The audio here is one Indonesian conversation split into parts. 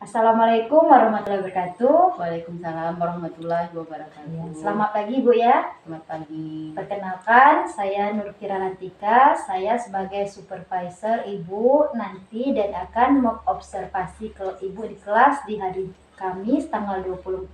Assalamualaikum warahmatullahi wabarakatuh. Waalaikumsalam warahmatullahi wabarakatuh. Selamat pagi Bu ya. Selamat pagi. Perkenalkan, saya Nurkira Latika. Saya sebagai supervisor Ibu nanti dan akan mengobservasi ke Ibu di kelas di hari Kamis tanggal 24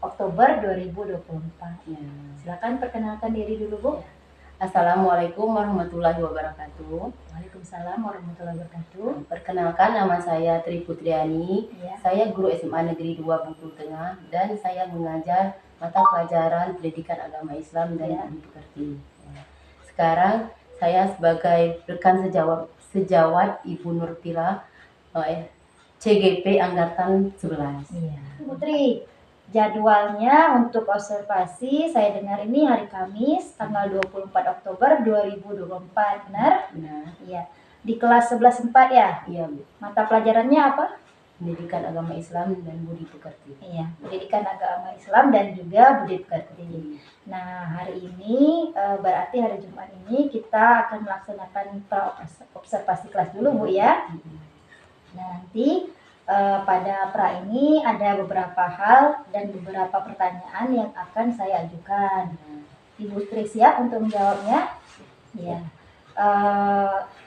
Oktober 2024. Ya. Silakan perkenalkan diri dulu Bu. Ya. Assalamualaikum warahmatullahi wabarakatuh. Waalaikumsalam warahmatullahi wabarakatuh. Perkenalkan, nama saya Tri Putriani. Ya. Saya guru SMA Negeri 2 Bungkul Tengah dan saya mengajar mata pelajaran Pendidikan Agama Islam dan Ya. Budi Pekerti. Sekarang saya sebagai rekan sejawat Ibu Nurkira CGP Angkatan 11. Iya. Putri, jadwalnya untuk observasi saya dengar ini hari Kamis tanggal 24 Oktober 2024, benar? Benar. Iya. Di kelas 11-4 ya? Iya, Bu. Mata pelajarannya apa? Pendidikan Agama Islam dan Budi Pekerti. Iya, Pendidikan Agama Islam dan juga Budi Pekerti. Nah, hari ini berarti hari Jumat ini kita akan melaksanakan observasi kelas dulu Bu ya. Nah, nanti pada pra ini ada beberapa hal dan beberapa pertanyaan yang akan saya ajukan. Ibu Tri siap untuk menjawabnya? Ya.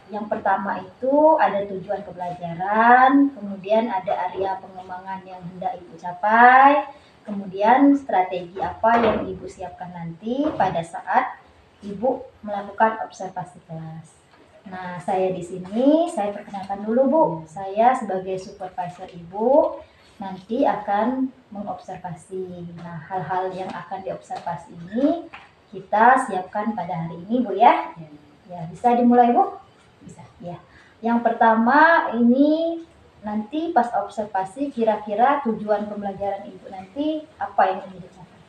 Yang pertama itu ada tujuan pembelajaran, kemudian ada area pengembangan yang hendak Ibu capai, kemudian strategi apa yang Ibu siapkan nanti pada saat Ibu melakukan observasi kelas. Nah, saya di sini, saya perkenalkan dulu Bu. Saya sebagai supervisor Ibu nanti akan mengobservasi. Nah, hal-hal yang akan diobservasi ini kita siapkan pada hari ini Bu ya. Ya, bisa dimulai Bu? Bisa. Ya. Yang pertama ini nanti pas observasi kira-kira tujuan pembelajaran Ibu nanti apa yang ingin dicapai?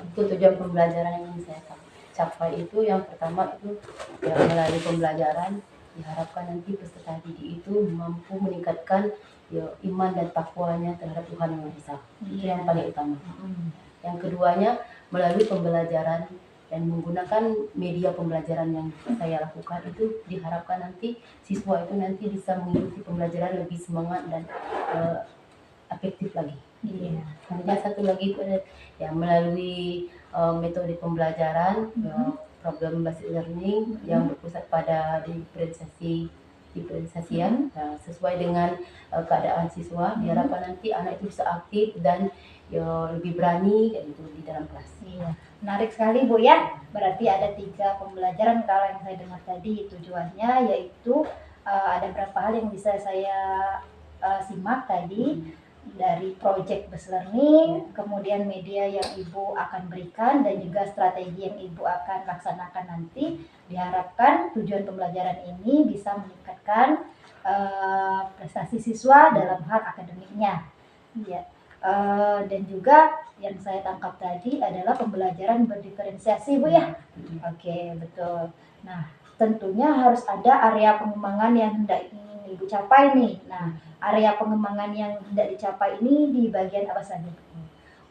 Untuk tujuan pembelajaran yang ingin saya capai itu yang pertama itu ya, melalui pembelajaran diharapkan nanti peserta didik itu mampu meningkatkan ya, iman dan takwanya terhadap Tuhan Yang Maha Esa. Itu yang paling utama. Yang keduanya melalui pembelajaran dan menggunakan media pembelajaran yang saya lakukan itu diharapkan nanti siswa itu nanti bisa mengikuti pembelajaran lebih semangat dan efektif lagi. Iya. Kemudian satu lagi itu ada ya melalui metode pembelajaran problem based learning yang berpusat pada diferensiasian sesuai dengan keadaan siswa. Diharapkan nanti anak itu bisa aktif dan ya, lebih berani gitu di dalam kelas. Iya. Menarik sekali Bu ya. Berarti ada 3 pembelajaran kalau yang saya dengar tadi tujuannya yaitu ada beberapa hal yang bisa saya simak tadi. Dari project based learning, kemudian media yang Ibu akan berikan dan juga strategi yang Ibu akan laksanakan nanti. Diharapkan tujuan pembelajaran ini bisa meningkatkan prestasi siswa dalam hal akademiknya. Ya. Dan juga yang saya tangkap tadi adalah pembelajaran berdiferensiasi Bu ya. Oke, betul. Nah, tentunya harus ada area pengembangan yang hendak ingin Ibu capai nih. Nah, area pengembangan yang hendak dicapai ini di bagian apa saja?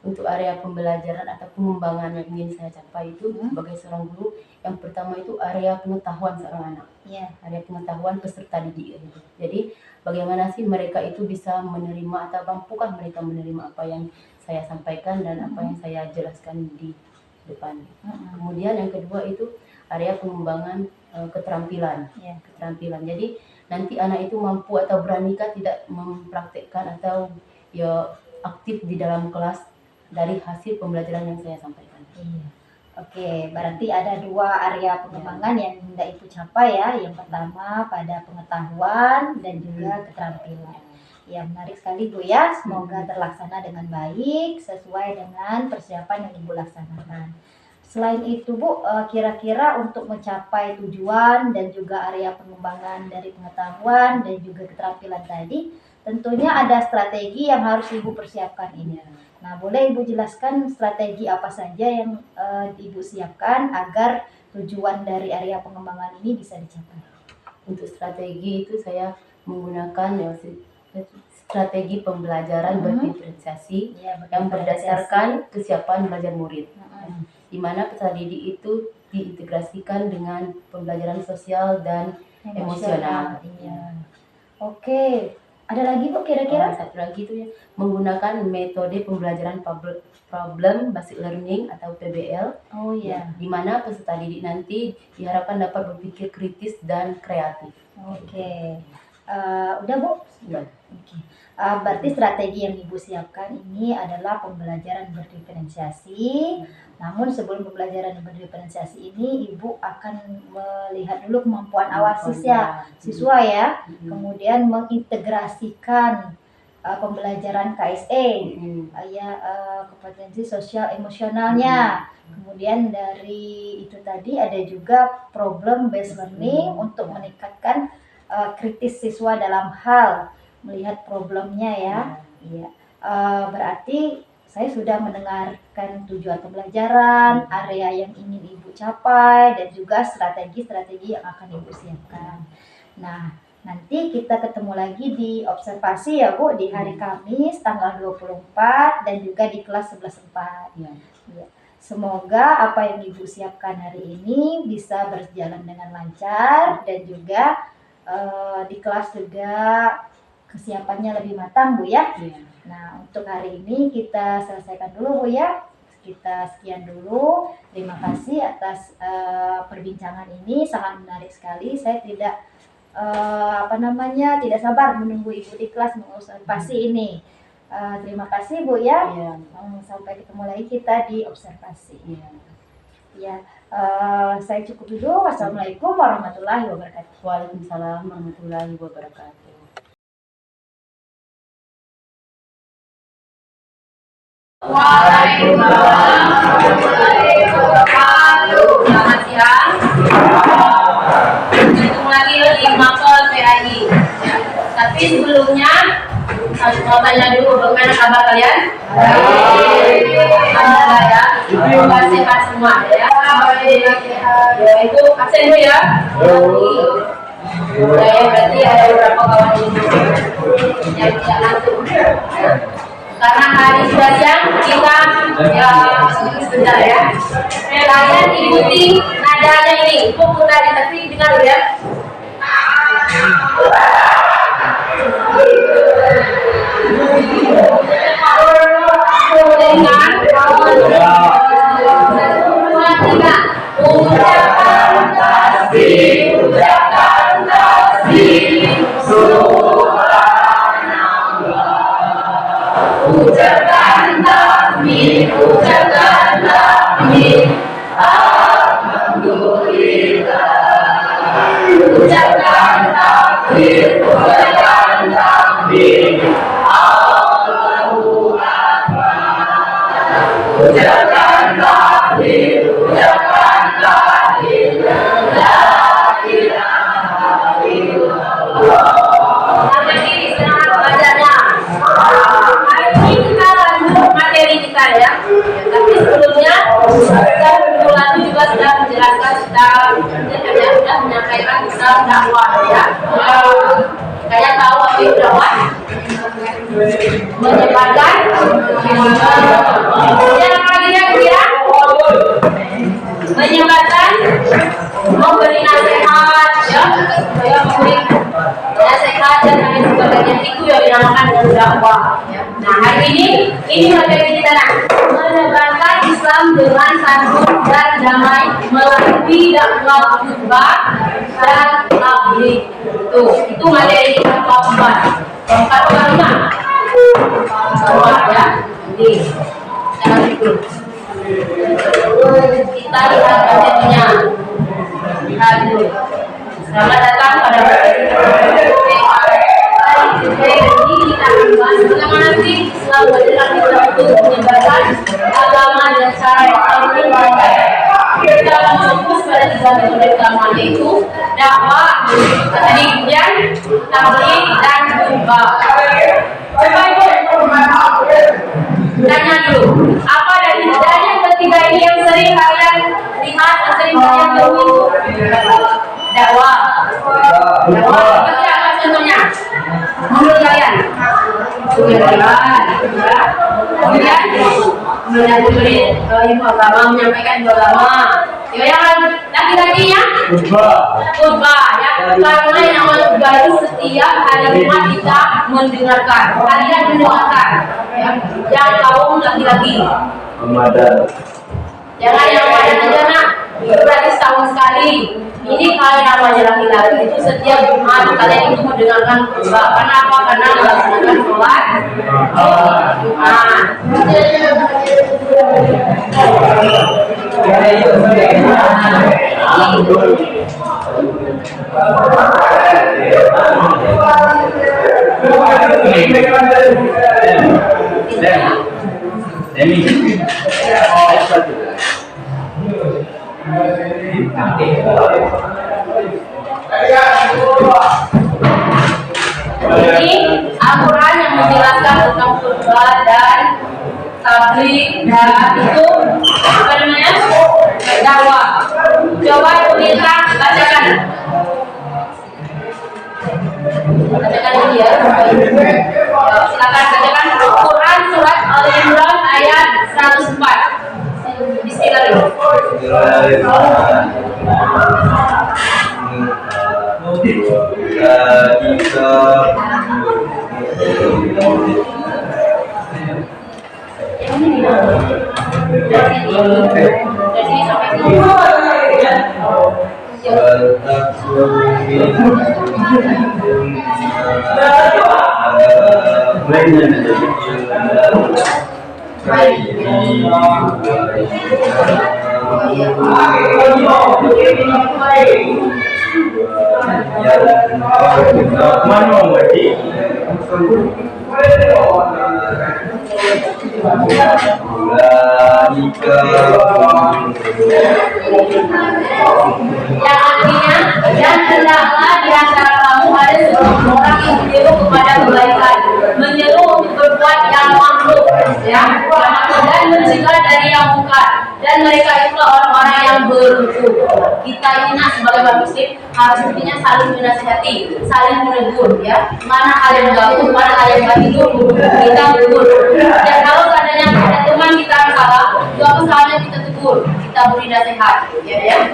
Untuk area pembelajaran atau pengembangan yang ingin saya capai itu sebagai seorang guru, yang pertama itu area pengetahuan seorang anak. Ya. Area pengetahuan peserta didik gitu. Jadi bagaimana sih mereka itu bisa menerima atau mampukah mereka menerima apa yang saya sampaikan dan apa yang saya jelaskan di depan. Kemudian yang kedua itu area pengembangan keterampilan. Ya. Keterampilan. Jadi nanti anak itu mampu atau beranikah tidak mempraktekkan atau ya aktif di dalam kelas dari hasil pembelajaran yang saya sampaikan. Iya. Oke, berarti ada 2 area pengembangan yang hendak Ibu capai ya. Yang pertama pada pengetahuan dan juga keterampilan. Ya, menarik sekali Bu ya. Semoga terlaksana dengan baik sesuai dengan persiapan yang Ibu laksanakan. Selain itu Bu, kira-kira untuk mencapai tujuan dan juga area pengembangan dari pengetahuan dan juga keterampilan tadi, tentunya ada strategi yang harus Ibu persiapkan ini. Nah, boleh Ibu jelaskan strategi apa saja yang Ibu siapkan agar tujuan dari area pengembangan ini bisa dicapai? Untuk strategi itu saya menggunakan ya, strategi pembelajaran berdiferensiasi yang berdasarkan kesiapan belajar murid. Di mana peserta didik itu diintegrasikan dengan pembelajaran sosial dan emosional. Iya. Oke. Ada lagi Bu kira-kira? Satu lagi itu ya, menggunakan metode pembelajaran problem based learning atau PBL. Oh iya. Di mana peserta didik nanti diharapkan dapat berpikir kritis dan kreatif. Oke. Udah Bu? Ya. Oke. Berarti strategi yang Ibu siapkan ini adalah pembelajaran berdiferensiasi. Namun sebelum pembelajaran berdiferensiasi ini, Ibu akan melihat dulu kemampuan awal siswa ya. Kemudian mengintegrasikan pembelajaran KSE, kompetensi sosial emosionalnya. Kemudian dari itu tadi ada juga problem based learning untuk meningkatkan kritis siswa dalam hal melihat problemnya ya. Iya. Berarti saya sudah mendengarkan tujuan pembelajaran, area yang ingin Ibu capai, dan juga strategi-strategi yang akan Ibu siapkan. Nah, nanti kita ketemu lagi di observasi ya Bu, di hari Kamis tanggal 24 dan juga di kelas 11.4. Ya. Semoga apa yang Ibu siapkan hari ini bisa berjalan dengan lancar dan juga di kelas juga kesiapannya lebih matang Bu ya. Nah, untuk hari ini kita selesaikan dulu Bu ya. Kita sekian dulu. Terima kasih atas perbincangan ini, sangat menarik sekali. Saya tidak tidak sabar menunggu Ibu di kelas mengobservasi ini. Terima kasih Bu ya. Sampai ketemu lagi kita di observasi. Ya, saya cukup dulu. Wassalamualaikum warahmatullahi wabarakatuh. Waalaikumsalam warahmatullahi wabarakatuh. Waalaikumsalam warahmatullahi wabarakatuh. Selamat siang. Ketemu lagi di Mapol PAI. Tapi sebelumnya harus mau tanya dulu bagaimana kabar kalian? Alhamdulillah ya. Semoga sehat semua ya. Ya itu absen dulu ya. Ya berarti ada beberapa kawan yang tidak langsung. Karena hari sudah siang, kita sebentar ya. Kalian ikuti nadanya ini. Pukul tadi, tapi dengar dulu ya. Dengan ucapan tasbih, ucapan tasbih, ucapkan takbir, ucapkan takbir, alhamdulillah. Ucapkan takbir, ucapkan takbir, Allahu Akbar. Ucapkan takbir, ucapkan takbir, la ilaha illallah. Sampai sini semangat belajarnya. Kita lanjut materi kita ya. Tapi sebelumnya saya lalu juga sudah menjelaskan sudah menyampaikan tentang dakwah ya. Kalian tahu apa itu dakwah? Menyebarkan. Yang lagi ya? Menyebarkan, memberi nasihat ya, supaya memberi nasihat dan lain sebagainya, itu yang dinamakan dengan dakwah. Nah hari ini materi kita menyebarkan Islam dengan santun dan damai melalui dakwah khutbah dan tabligh. Itu materi kita keempat. Keempat ya. Jadi jangan dulu. Kita lihat materinya. Lihat dulu. Selamat datang pada ini kita akan bahas bagaimana sih Islam bergerak untuk menyebarkan agama dan cara yang kita akan fokus pada 3 metode utama, yaitu dakwah, tadi kemudian tabligh dan khutbah. Coba Ibu tanya dulu, apa dari yang ketiga ini yang sering kalian lihat, yang sering kalian temui? Dakwah. Seperti apa contohnya? Menurut kalian? Kemudian ilmu agama, menyampaikan ilmu agama. Yang laki-lakinya khutbah ya, karena yang namanya khutbah itu setiap hari Jumat kita mendengarkan, kalian mendengarkan ya, yang kaum laki-laki. Jangan yang pada aja nak, itu berarti setahun sekali. Ini kalau namanya laki-laki itu setiap Jumat kalian itu mendengarkan khutbah. Kenapa? Karena melaksanakan sholat Jumat. Ini Al-Quran yang menjelaskan tentang khutbah dan tabligh dan itu apa namanya dakwah. Coba kita bacakan ini ya. Silakan bacakan Quran surat Al-Imran ayat 104. Yang artinya, dan hendaklah di antara kamu ada seorang yang menyeru kepada kebaikan, menyeru untuk berbuat yang makruh, ya, dan mencegah dari yang mungkar. Dan mereka itulah orang-orang yang beruntung. Kita ini sebagai umat muslim harus intinya saling menasihati, saling menegur, ya. Mana hal yang bagus, mana hal yang baik itu kita tegur. Dan kalau seandainya ada teman kita yang salah, itu apa salahnya kita tegur, kita beri nasihat, ya.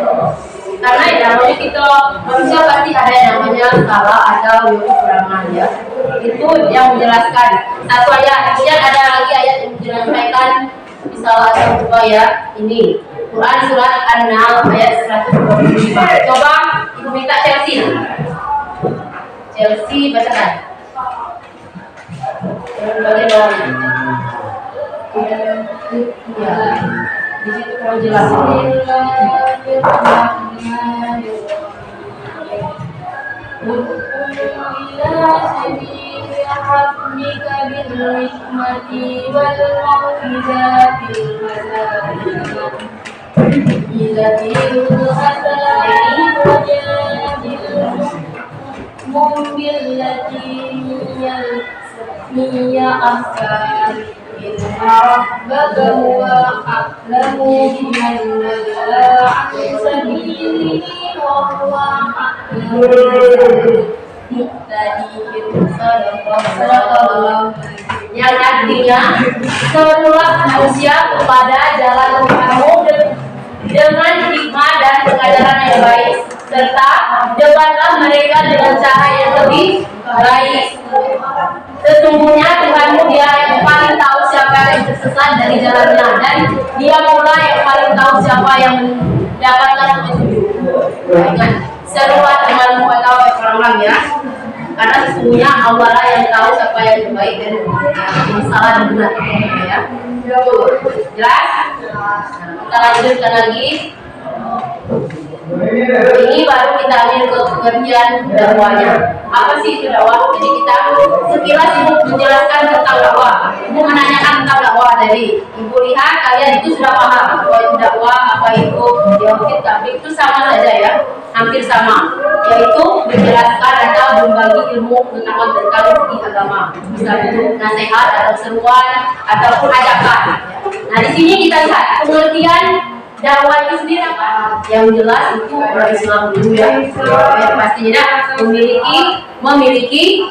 Karena yang namanya kita manusia pasti ada yang namanya salah atau kekurangan, ya. Itu yang menjelaskan. Satu ayat, kemudian ada lagi ayat yang menjelaskan misalnya coba ya, ini Quran surat An-Nahl ayat 125. Coba ibu minta Chelsea bacakan. Bagian bawahnya. Ya, di situ kalau jelas. حقك بالحكمة والموعظة وجادلهم بالتي هي أحسن إن ربك هو أعلم بمن ضل عن سبيله وهو أعلم yang artinya serulah manusia kepada jalan Tuhanmu dengan hikmah dan pengajaran yang baik, serta debatlah mereka dengan cara yang lebih baik. Sesungguhnya Tuhanmu dia yang paling tahu siapa yang tersesat dari jalannya, dan dia pula yang paling tahu siapa yang mendapatkan petunjuk. Ingat, serulah temanmu atau orang-orang, ya. Karena sesungguhnya Allah lah yang tahu siapa yang terbaik dan yang salah dan benar, ya. Jelas? Kita lanjutkan lagi. Ini baru kita ambil ke pengertian dakwahnya. Apa sih itu dakwah? Jadi kita sekilas ibu menjelaskan tentang dakwah. Ibu menanyakan tentang dakwah tadi. Ibu lihat kalian itu sudah paham apa itu dakwah, apa itu jawab tabligh, itu sama saja, ya, hampir sama. Yaitu menjelaskan atau berbagi ilmu tentang segi agama. Bisa itu nasihat atau seruan ataupun ajakan. Nah, di sini kita lihat pengertian dakwah itu sendiri apa? Yang jelas itu orang Islam dulu, ya. Pasti tidak memiliki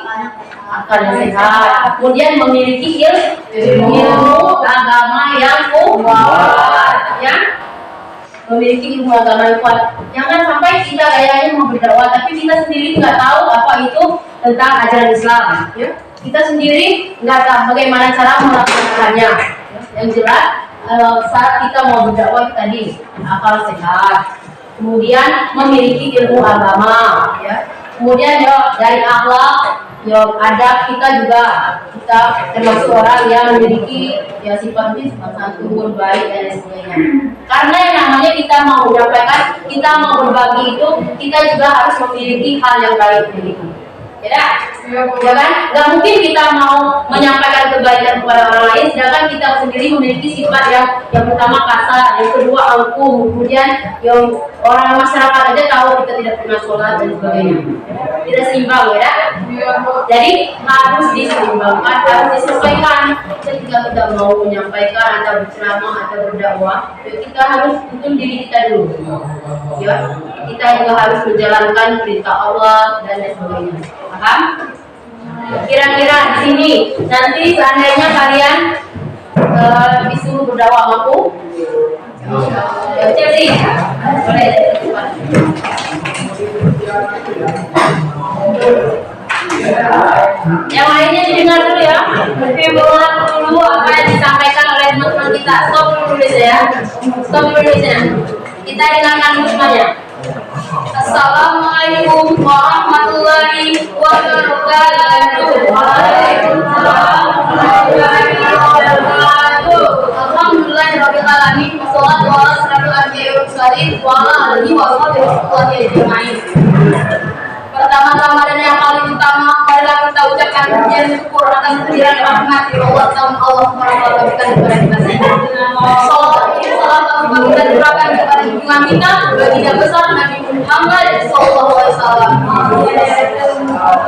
akal yang sehat, kemudian memiliki ilmu agama yang kuat, ya. memiliki ilmu agama yang kuat. Jangan sampai kita kayaknya mau berdakwah, tapi kita sendiri nggak tahu apa itu tentang ajaran Islam. Ya. Kita sendiri nggak tahu bagaimana cara melaksanakannya. Yang jelas saat kita mau berdakwah tadi akal sehat, kemudian memiliki ilmu agama, ya. Kemudian dari akhlak, adab kita juga kita termasuk orang yang memiliki sifat santun, baik dan lain sebagainya. Karena yang namanya kita mau menyampaikan, kita mau berbagi itu, kita juga harus memiliki hal yang baik begitu. Ya kan? Gak mungkin kita mau menyampaikan kebaikan kepada orang lain, sedangkan kita sendiri memiliki sifat yang pertama kasar, yang kedua angkuh, kemudian yang orang masyarakat aja tahu kita tidak pernah sholat dan sebagainya. Tidak seimbang, ya. Jadi harus diseimbangkan, harus disesuaikan. Ketika kita mau menyampaikan atau berceramah atau berdakwah, kita harus tuntun diri kita dulu. Ya, kita juga harus menjalankan perintah Allah dan lain sebagainya. Paham? Kira-kira di sini nanti seandainya kalian disuruh berdakwah mampu, ya sih, boleh. Yang lainnya didengar dulu ya. Firman dulu apa yang disampaikan oleh teman-teman kita. Stop dulu ya. Stop dulu ya. Kita dengarkan dulu semuanya. Assalamualaikum warahmatullahi wabarakatuh. Waalaikumsalam warahmatullahi wabarakatuh. Alhamdulillahirabbil alamin. Wassalatu wassalamu ala asyrofil wa ala alihi washabihi ajmain. Pertama-tama dan yang paling utama adalah kita ucapkan pujian syukur atas kehadiran rahmat Allah Subhanahu kepada kita semua. Salawat kita curahkan kepada junjungan kita baginda besar Nabi Muhammad sallallahu alaihi wasallam.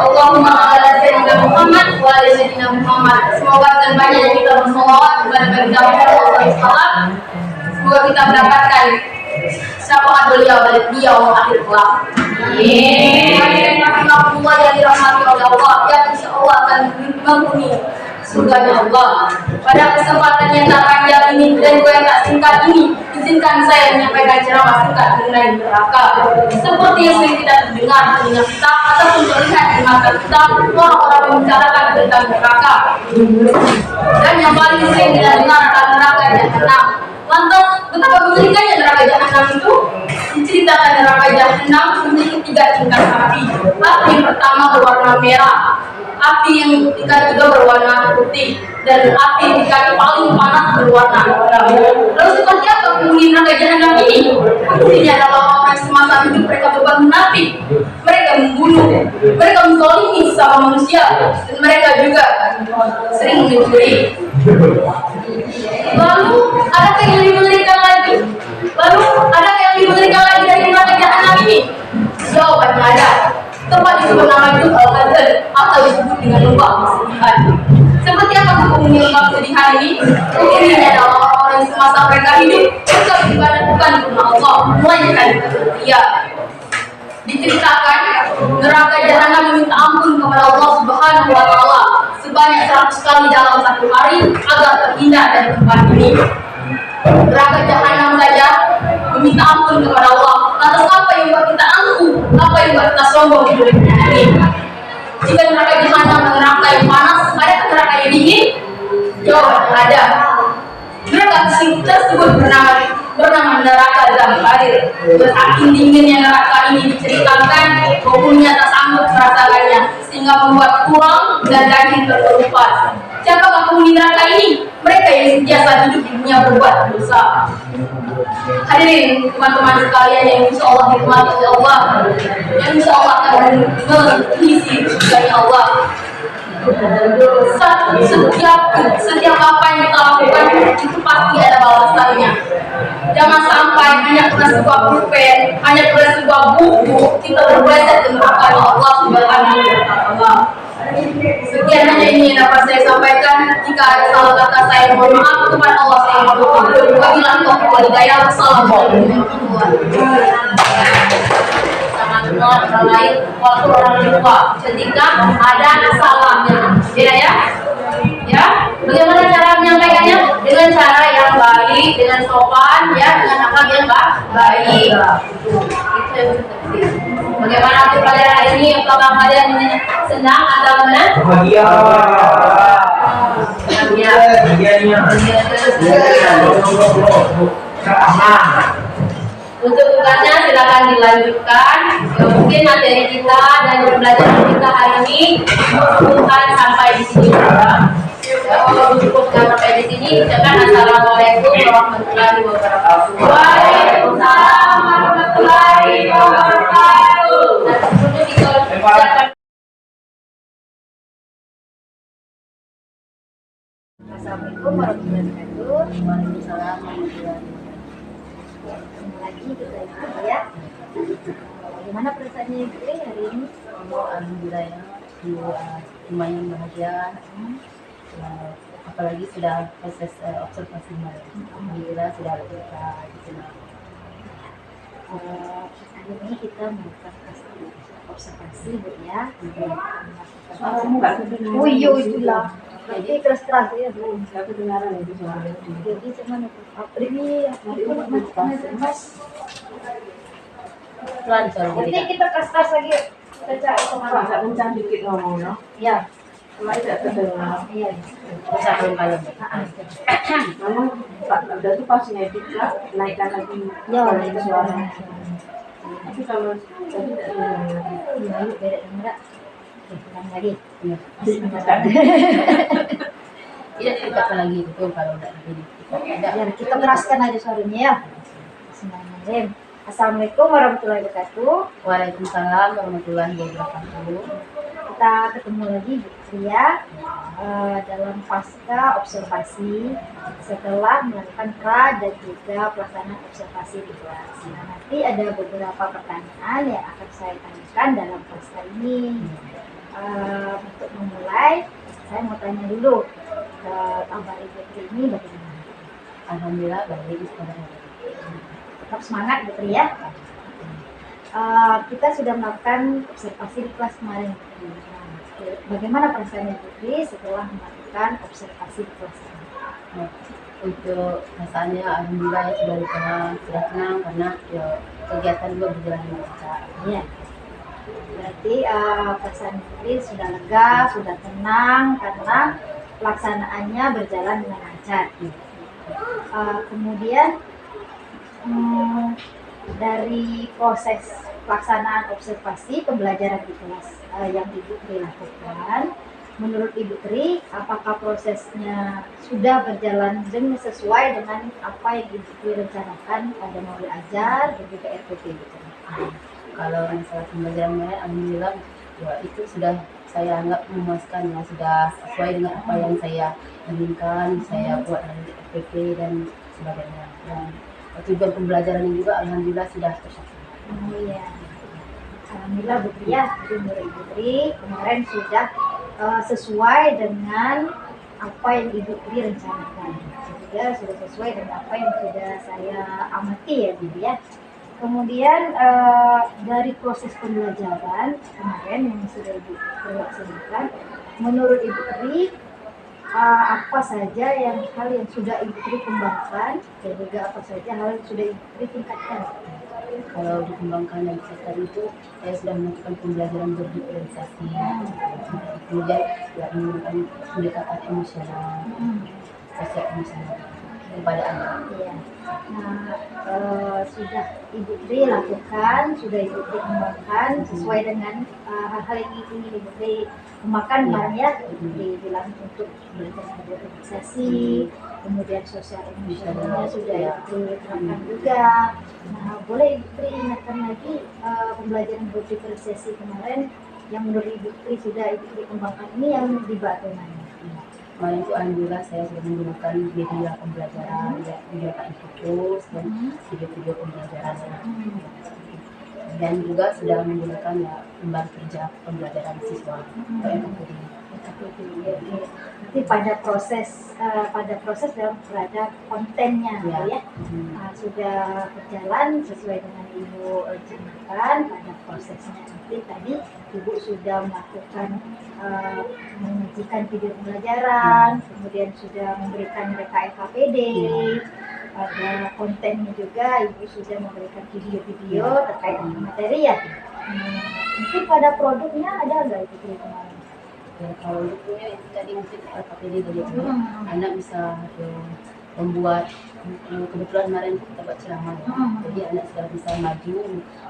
Allahumma ala sayyidina Muhammad wa ala sayyidina Muhammad. Semoga dan banyak yang kita bersolawat kepada baginda Muhammad sallallahu alaihi wasallam. Semoga kita mendapatkan syafaat beliau di yaumul akhir kelak. Amin. Rahmatullah yang dirahmati oleh Allah, yang insya Allah akan menghuni surganya Allah. Pada kesempatan yang tak panjang ini dan yang tak singkat ini, izinkan saya menyampaikan ceramah singkat mengenai neraka. Seperti yang sering kita dengar telinga kita ataupun terlihat di mata kita, orang-orang membicarakan tentang neraka. Dan yang paling sering kita dengar adalah neraka jahanam. Lantas, betapa mengerikannya neraka jahanam itu? Diceritakan neraka jahanam memiliki 3 tingkat api. Api yang pertama berwarna merah, api yang tingkat kedua berwarna putih, dan api yang tingkat paling panas berwarna hitam. Lalu seperti apa penghuni neraka jahanam ini? Penghuninya adalah orang semasa hidup mereka berbuat munafik, mereka membunuh, mereka menzalimi sesama manusia, dan mereka juga sering mencuri. Lalu adakah yang lebih mengerikan lagi? Lalu adakah yang lebih mengerikan lagi dari neraka jahanam ini? Jawabannya ada. Tempat itu bernama itu Al-Qadr atau disebut dengan lembah kesedihan. Seperti apa penghuni lembah kesedihan ini? Penghuninya adalah orang-orang yang semasa mereka hidup mereka beribadah bukan kepada Allah, melainkan dia. Diceritakan neraka jahanam meminta ampun kepada Allah Subhanahu wa taala sebanyak 100 kali dalam satu hari agar terhindar dari tempat ini. Neraka jahanam saja meminta ampun kepada Allah. Lantas apa yang buat kita angkuh? Apa yang buat kita sombong di dunia ini? Jika neraka jahanam neraka yang panas, ada neraka yang dingin? Jawabannya ada. Neraka tersebut bernama neraka Zamharir. Saking dinginnya neraka ini diceritakan, penghuninya tak sanggup merasakannya sehingga membuat tulang dan daging terkelupas. Siapakah penghuni neraka ini? Mereka yang biasa hidup di dunia berbuat dosa. Hadirin teman-teman sekalian yang insya Allah dihormati oleh Allah, yang insya Allah akan mengisi surga Allah. Setiap apa yang kita lakukan itu pasti ada balasannya. Jangan sampai hanya karena sebuah pulpen, hanya karena sebuah buku kita berbuat dengan Allah Subhanahu wa taala. Sekian hanya ini yang dapat saya sampaikan. Jika ada salah kata saya mohon maaf kepada Allah saya mohon. Wabillahi taufiq wal hidayah. Wassalamualaikum warahmatullahi wabarakatuh. Orang lain waktu orang lupa ketika ada salahnya, ya. Bagaimana cara menyampaikannya? Dengan cara yang baik, dengan sopan, ya, dengan akhlak yang baik. Baik. Itu yang penting. Bagaimana untuk pelajaran hari ini? Apakah kalian senang atau mana? Bahagia. Bahagia. Untuk tugasnya silakan dilanjutkan. Mungkin materi kita dan pembelajaran kita hari ini bukan sampai di sini saja. Cukupkan sampai di sini. Ucapkan assalamualaikum warahmatullahi wabarakatuh. Waalaikumsalam warahmatullahi wabarakatuh. Dan sebelumnya kita Assalamualaikum warahmatullahi wabarakatuh. Waalaikumsalam warahmatullahi wabarakatuh. Ketemu lagi kita itu ya. Bagaimana perasaannya Ibu hari ini? Alhamdulillah ya, lumayan bahagia. Apalagi sudah proses observasi kemarin. Alhamdulillah sudah kita dikenal. Hari ini kita melakukan observasi Bu ya. Suaramu nggak kedengaran. Oh iya itulah. Berarti keras-keras ya Bu. Nggak kedengaran itu suara. Jadi cuman ini Mas. Pelan suara Nanti jadi. kita keras-keras lagi. Kita cari kemana? Agak kencang dikit ngomong, no? Ya. Cuma tidak kedengaran. Iya. Bisa kalem-kalem. Memang udah tuh pas ngedit lah, naikkan lagi Ya, kualitas suara. Tapi kalau tadi tidak kedengaran. Iya, yuk beda enggak? Ulang lagi. Iya. Iya, kita lagi itu kalau udah jadi ada. Biar kita keraskan aja suaranya ya. Bismillahirrahmanirrahim. Assalamualaikum warahmatullahi wabarakatuh. Waalaikumsalam warahmatullahi wabarakatuh. Kita ketemu lagi Bu Ria dalam pasca observasi setelah melakukan pra dan juga pelaksanaan observasi di kelas. Nah, nanti ada beberapa pertanyaan yang akan saya tanyakan dalam pasca ini. Untuk memulai, saya mau tanya dulu ke kabar Ibu Tri ini bagaimana? Alhamdulillah baik sekarang. Tetap semangat Bu Tri ya. Kita sudah melakukan observasi di kelas kemarin. Bagaimana perasaan Ibu Tri setelah melakukan observasi di kelas ini? Untuk perasaannya alhamdulillah ya, sudah tenang karena ya, kegiatan juga berjalan dengan lancar. Iya. Berarti perasaan Ibu Tri sudah lega, sudah tenang karena pelaksanaannya berjalan dengan lancar. Kemudian dari proses pelaksanaan observasi pembelajaran di kelas yang Ibu Tri lakukan, menurut Ibu Tri, apakah prosesnya sudah berjalan sesuai dengan apa yang Ibu Tri rencanakan pada mau diajar dan juga RPP gitu? Kalau masalah pembelajaran kemarin, alhamdulillah ya, itu sudah saya anggap memuaskan ya, sudah sesuai dengan apa yang saya inginkan, saya buat dari RPP dan sebagainya. Dan tujuan pembelajaran ini juga alhamdulillah sudah tercapai. Oh iya, alhamdulillah Bu Tri ya, jadi menurut Ibu Tri kemarin sudah sesuai dengan apa yang Ibu Tri rencanakan, juga sudah sesuai dengan apa yang sudah saya amati ya Bu ya. Kemudian dari proses pembelajaran kemarin yang sudah Ibu Tri laksanakan, menurut Ibu Tri apa saja hal yang sudah Ibu Tri kembangkan dan juga apa saja hal yang sudah Ibu Tri tingkatkan? Kalau dikembangkan dan sektor itu, saya sudah melakukan pembelajaran berdifferensiasi, kemudian ya, menggunakan pendekatan emosional, sosial emosional kepada anak. Iya. Nah, sudah Ibu Tri lakukan, sudah Ibu Tri kembangkan sesuai dengan hal-hal yang ingin Ibu Tri kembangkan banyak. Ibu Tri bilang untuk belajar berdifferensiasi, kemudian sosial emosionalnya sudah Ibu Tri terapkan juga. Nah, boleh Ibu Tri ingatkan lagi pembelajaran berdifferensiasi kemarin yang menurut Ibu Tri sudah Ibu Tri kembangkan ini yang dibantu mana? Kemarin itu alhamdulillah saya sudah menggunakan media pembelajaran, ya, video infocus dan video-video pembelajaran. Dan juga sudah menggunakan ya, lembar kerja pembelajaran siswa. Nanti pada proses dalam terhadap kontennya ya, sudah berjalan sesuai dengan Ibu rencanakan pada prosesnya. Nanti tadi Ibu sudah melakukan menyajikan video pembelajaran, kemudian sudah memberikan mereka FAPD, ada kontennya juga, Ibu sudah memberikan video-video terkait dengan materi ya. Mungkin pada produknya ada nggak Ibu Tri kemarin? Ya, kalau bukunya itu tadi mungkin LKPD tadi anak bisa membuat kebetulan kemarin kita buat ceramah ya. Jadi anak sudah bisa maju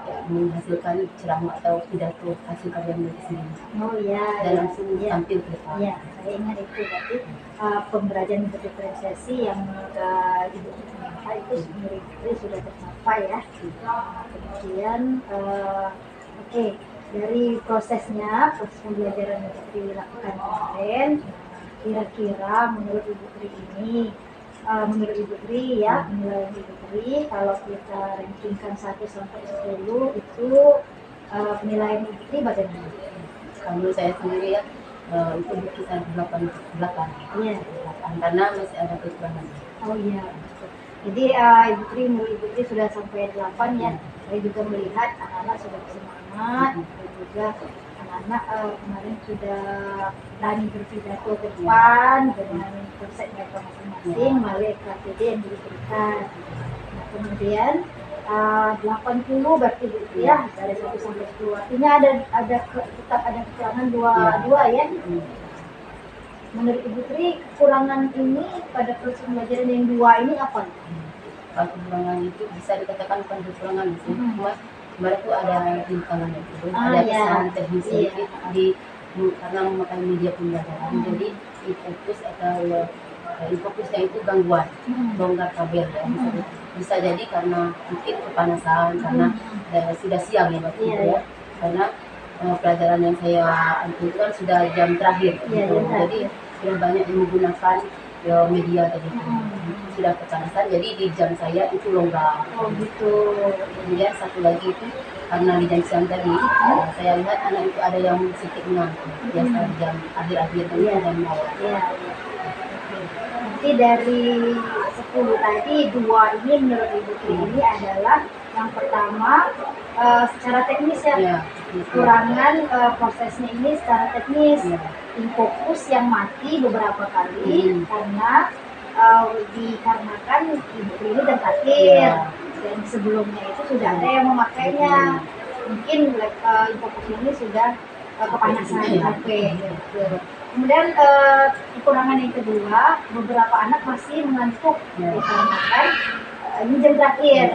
ya, menghasilkan ceramah atau pidato hasil karya mereka sendiri Oh iya. dan langsung tampil ke depan. Ya, saya ingat itu berarti pembelajaran berdiferensiasi yang Ibu tercapai itu sebenarnya sudah tercapai ya. Kemudian oke, dari prosesnya, proses pembelajaran yang dilakukan kemarin, kira-kira menurut Ibu Tri ini, menurut Ibu Tri ya, penilaian Ibu Tri, kalau kita rankingkan 1 sampai 10 itu penilaian Ibu Tri bagaimana? Kalau saya sendiri ya itu berkisar 8 Iya. karena masih ada kekurangan. Oh iya, betul. Jadi Ibu Tri, menurut Ibu Tri sudah sampai 8 ya. Saya juga melihat anak-anak sudah bersemangat dan juga anak-anak kemarin sudah berani berpidato ke depan dengan konsep mereka masing-masing melalui KPD yang diberikan. Nah, kemudian 80 berarti Bu Tri ya, dari 1 sampai 10. Artinya tetap ada kekurangan dua ya. Menurut Ibu Tri, kekurangan ini pada proses pembelajaran yang 2 ini apa? Kalau kekurangan itu bisa dikatakan bukan kekurangan sih, cuma kemarin tuh ada rintangan itu, ada kesalahan teknis sedikit karena memakai media pembelajaran, jadi fokus atau fokusnya itu gangguan, bongkar kabel ya, bisa jadi karena mungkin kepanasan, karena sudah siang ya waktu itu ya, karena pelajaran yang saya ambil itu kan sudah jam terakhir, jadi sudah banyak yang menggunakan media tadi, sudah kepanasan, jadi di jam saya itu longgar. Oh gitu. Kemudian satu lagi itu karena di jam siang tadi, saya lihat anak itu ada yang sedikit mengantuk, biasa jam akhir-akhir dan jam awal. Iya. Nanti dari 10 tadi 2 ini menurut Ibu Tri ini adalah yang pertama secara teknis ya, kekurangan prosesnya ini secara teknis, fokus yang mati beberapa kali karena dikarenakan Ibu Tri ini dan takdir dan sebelumnya itu sudah ada yang memakainya, mungkin fokusnya ini sudah kepanasan HP gitu. Kemudian kekurangan yang kedua, beberapa anak masih mengantuk dikarenakan ini jam terakhir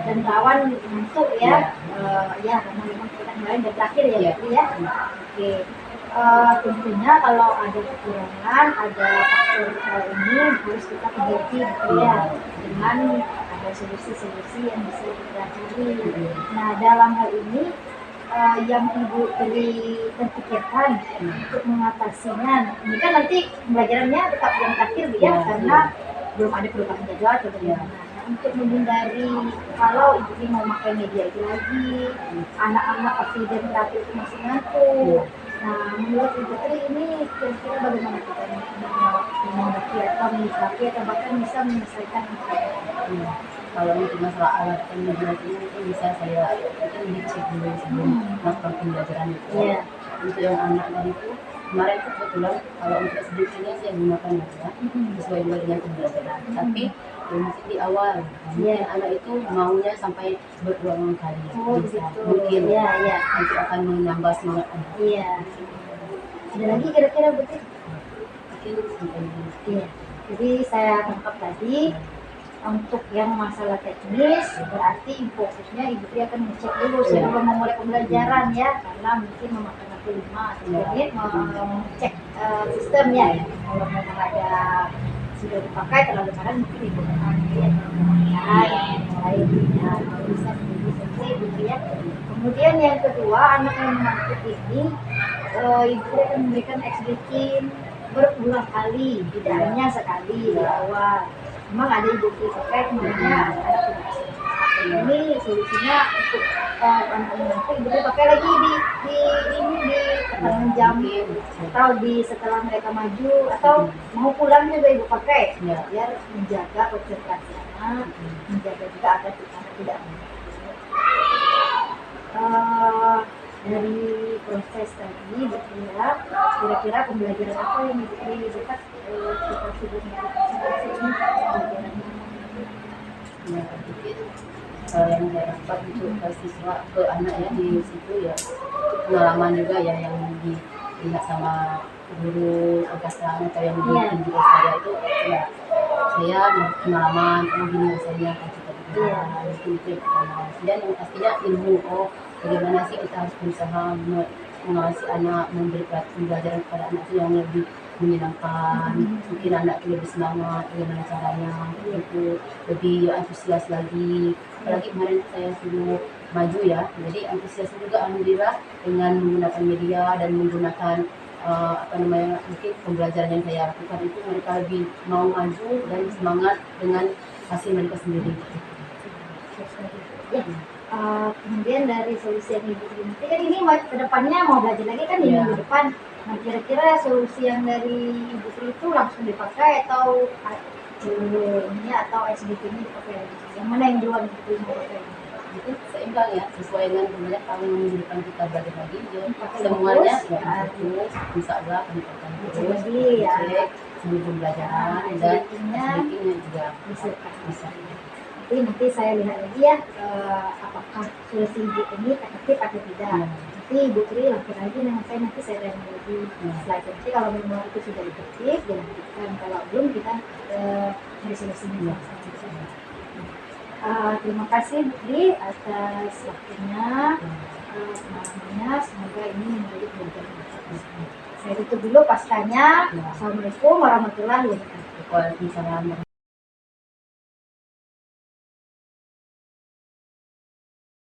dan rawan ngantuk ya. Ya karena memang kita kemarin jam terakhir ya, Bu ya. Oke. Tentunya kalau ada kekurangan, ada faktor ini harus kita perbaiki ya dengan ada solusi-solusi yang bisa kita cari. Nah dalam hal ini yang Ibu Tri terpikirkan untuk mengatasinya, ini kan nanti pembelajarannya tetap jam terakhir ya, karena belum ada perubahan jadwal atau bagaimana. Nah, untuk menghindari kalau Ibu Tri mau pakai media itu lagi, anak-anak pasti jam terakhir itu masih ngantuk. Nah, menurut Ibu Tri ini kira-kira bagaimana kita menghadapi atau menyikapi atau bahkan bisa menyelesaikan masalah? Kalau untuk masalah alat pembelajaran ini mungkin bisa saya dicek dulu sebelum melakukan pembelajaran itu. Untuk yang anak dari itu kemarin itu kebetulan kalau untuk sedikitnya saya gunakan ya sesuai dengan pembelajaran. Tapi mungkin di awal mungkin anak itu maunya sampai berulang kali. Mungkin nanti akan menambah semangat anak. Ada lagi kira-kira betul? Mungkin sampai Jadi saya tangkap tadi. Untuk yang masalah teknis berarti fokusnya Ibu Tri akan ngecek dulu sebelum memulai pembelajaran ya, karena mungkin memakan waktu 5 atau 10 menit mengecek sistem ya. Kalau memang ada sudah dipakai terlalu panas mungkin Ibu akan mulai bisa selesai gitu ya. Kemudian yang kedua, anak yang mengantuk ini Ibu Tri akan memberikan ex-breaking berulang kali, tidak hanya sekali di awal. Memang ada Ibu Tri pakai, kemudian anak tidak bisa. Ini solusinya untuk anak mengantuk, Ibu Tri pakai lagi di pertengahan jam atau di setelah mereka maju atau mau pulang juga Ibu pakai biar menjaga konsentrasi anak, menjaga juga agar anak tidak dari proses tadi betul ya, kira-kira pembelajaran apa yang Ibu Tri dapat kita sudah melakukan ini pembelajaran ya sedikit yang saya dapat untuk ke siswa ke anak ya di situ ya pengalaman juga ya yang dilihat sama guru angkatan atau yang bikin juga saya itu ya saya pengalaman begini rasanya kan kita itu pengalaman dan yang pastinya ilmu bagaimana sih kita harus berusaha mengawasi anak memberi pembelajaran kepada anak itu yang lebih menyenangkan mungkin anak itu lebih semangat bagaimana caranya itu lebih antusias lagi apalagi kemarin saya suruh maju ya jadi antusias juga alhamdulillah dengan menggunakan media dan menggunakan mungkin pembelajaran yang saya lakukan itu mereka lebih mau maju dan semangat dengan hasil mereka sendiri. Ya. Kemudian dari solusi yang Ibu nanti kan ini ke depannya mau belajar lagi kan di minggu depan. Nah kira-kira solusi yang dari Ibu Tri itu langsung dipakai atau ini atau SDP-nya dipakai? Yang mana yang duluan Ibu Tri mau pakai? Itu seimbang ya sesuai dengan kemudian tahun minggu depan kita belajar lagi semuanya ya terus bisa Allah kami akan terus cek seluruh pembelajaran dan sedikitnya juga bisa. Nanti saya lihat lagi ya apakah solusi Ibu ini efektif atau tidak. Nanti Ibu Tri lakukan lagi dengan saya nanti saya tanya lagi setelah itu nanti kalau memang itu sudah efektif dilanjutkan kalau belum kita cari solusinya. Terima kasih Bu Tri atas waktunya, pengalamannya. Semoga ini menjadi pelajaran. Saya tutup dulu pascanya. Assalamualaikum warahmatullahi wabarakatuh. Waalaikumsalam.